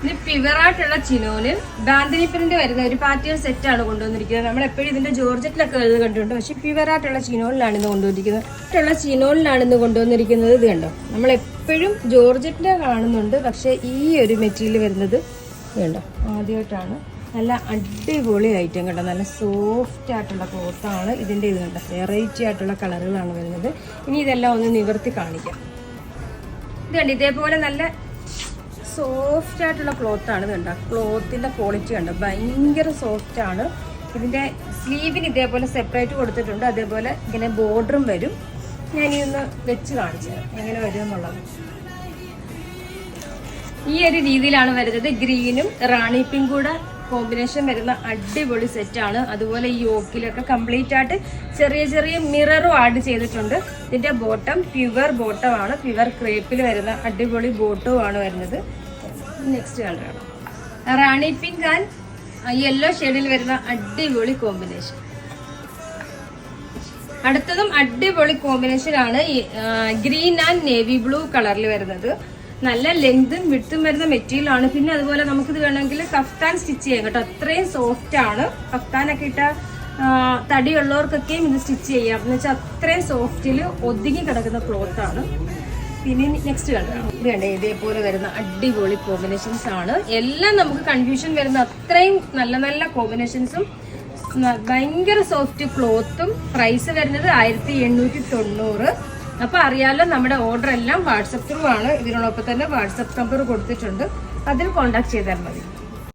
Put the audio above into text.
ഇത് പ്യുവറായിട്ടുള്ള ചിനോനിൽ ബാന്തിനി പ്രിന്റ് വരുന്ന ഒരു പാറ്റേൺ സെറ്റാണ് കൊണ്ടുവന്നിരിക്കുന്നത്. നമ്മൾ എപ്പോഴും ഇതിന്റെ ജോർജറ്റിലൊക്കെ ഇത് കണ്ടിട്ടുണ്ട്, പക്ഷെ പ്യുവറായിട്ടുള്ള ചിനോനിലാണ് ഇന്ന് കൊണ്ടുവന്നിരിക്കുന്നത്. ഇത് കണ്ടോ, നമ്മൾ എപ്പോഴും ജോർജറ്റിന്റെ കാണുന്നുണ്ട്, പക്ഷെ ഈ ഒരു മെറ്റീരിയൽ വരുന്നത് കണ്ടോ ആദ്യമായിട്ടാണ്. നല്ല അടിപൊളി ഐറ്റം കണ്ടോ, നല്ല സോഫ്റ്റ് ആയിട്ടുള്ള ക്ലോത്താണ് ഇതിൻ്റെ. ഇത് കണ്ടോ, വെറൈറ്റി ആയിട്ടുള്ള കളറുകളാണ് വരുന്നത്. ഇനി ഇതെല്ലാം ഒന്ന് നിവർത്തി കാണിക്കാം. ഇത് കണ്ടോ, ഇതേപോലെ നല്ല സോഫ്റ്റ് ആയിട്ടുള്ള ക്ലോത്താണ്. ഇത് കണ്ടോ, ക്ലോത്തിൻ്റെ ക്വാളിറ്റി കണ്ടോ, ഭയങ്കര സോഫ്റ്റ് ആണ്. ഇതിൻ്റെ സ്ലീവിന് ഇതേപോലെ സെപ്പറേറ്റ് കൊടുത്തിട്ടുണ്ട്, അതേപോലെ ഇങ്ങനെ ബോർഡറും വരും. ഞാനിതൊന്ന് വെച്ച് കാണിച്ചു തരാം എങ്ങനെ വരും എന്നുള്ളത്. ഈ ഒരു രീതിയിലാണ് വരുന്നത്. ഗ്രീനും റാണി പിങ്കും കൂടെ കോമ്പിനേഷൻ വരുന്ന അടിപൊളി സെറ്റാണ്. അതുപോലെ ഈ യോക്കിലൊക്കെ കംപ്ലീറ്റ് ആയിട്ട് ചെറിയ ചെറിയ മിററും ആഡ് ചെയ്തിട്ടുണ്ട്. ഇതിന്റെ ബോട്ടം പ്യുവർ ബോട്ടമാണ്, പ്യുവർ ക്രേപ്പിൽ വരുന്ന അടിപൊളി ബോട്ടവുമാണ് വരുന്നത്. നെക്സ്റ്റ് കളറാണ് റാണി പിങ്ക് ആൻഡ് യെല്ലോ ഷെയ്ഡിൽ വരുന്ന അടിപൊളി കോമ്പിനേഷൻ. അടുത്തതും അടിപൊളി കോമ്പിനേഷൻ ആണ്, ഗ്രീൻ ആൻഡ് നേവി ബ്ലൂ കളറിൽ വരുന്നത്. നല്ല ലെങ്തും വിട്ടും വരുന്ന മെറ്റീരിയൽ ആണ്. പിന്നെ അതുപോലെ നമുക്കിത് വേണമെങ്കിൽ കഫ്താൻ സ്റ്റിച്ച് ചെയ്യാം കേട്ടോ, അത്രയും സോഫ്റ്റ് ആണ്. കഫ്താനൊക്കെ ഇട്ട തടിയുള്ളവർക്കൊക്കെയും ഇത് സ്റ്റിച്ച് ചെയ്യാം എന്ന് വെച്ചാൽ അത്രയും സോഫ്റ്റിൽ ഒതുങ്ങി കിടക്കുന്ന ക്ലോത്ത് ആണ്. പിന്നെ നെക്സ്റ്റ് കളറാണ് ഇത് കണ്ടേ, ഇതേപോലെ വരുന്ന അടിപൊളി കോമ്പിനേഷൻസ് ആണ്. എല്ലാം നമുക്ക് കൺഫ്യൂഷൻ വരുന്ന അത്രയും നല്ല നല്ല കോമ്പിനേഷൻസും ഭയങ്കര സോഫ്റ്റ് ക്ലോത്തും. പ്രൈസ് വരുന്നത് 1890. അപ്പൊ അറിയാലോ, നമ്മുടെ ഓർഡർ എല്ലാം വാട്സപ്പ് ത്രൂ ആണ്. ഇതിനോടൊപ്പം തന്നെ വാട്സപ്പ് നമ്പർ കൊടുത്തിട്ടുണ്ട്, അതിൽ കോൺടാക്ട് ചെയ്താൽ മതി.